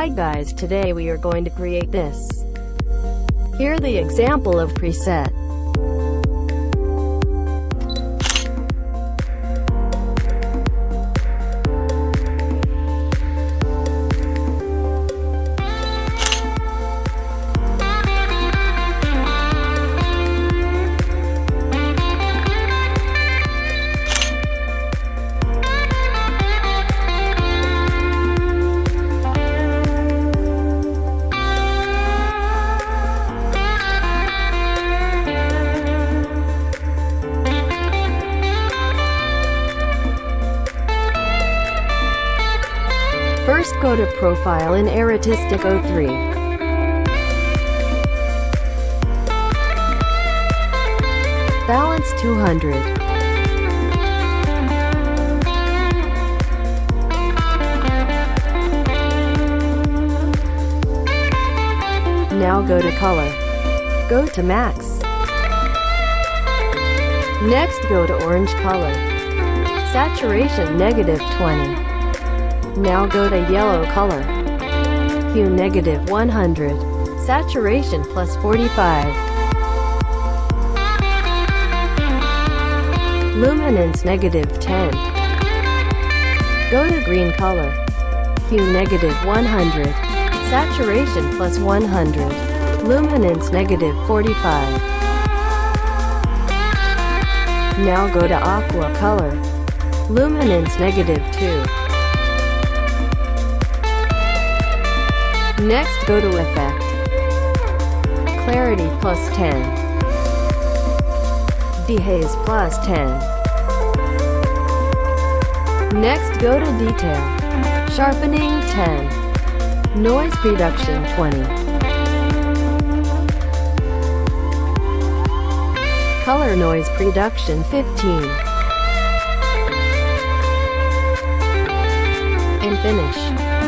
Hi guys, today we are going to create this. Here the example of preset. First go to Profile in Artistic 03. Balance 200. Now go to Color. Go to Max. Next go to Orange Color. Saturation -20. Now go to Yellow Color. Hue -100. Saturation +45. Luminance -10. Go to Green Color. Hue -100. Saturation +100. Luminance -45. Now go to Aqua Color. Luminance -2. Next go to Effect. Clarity +10. Dehaze +10. Next go to Detail. Sharpening 10. Noise Reduction 20. Color Noise Reduction 15. And finish.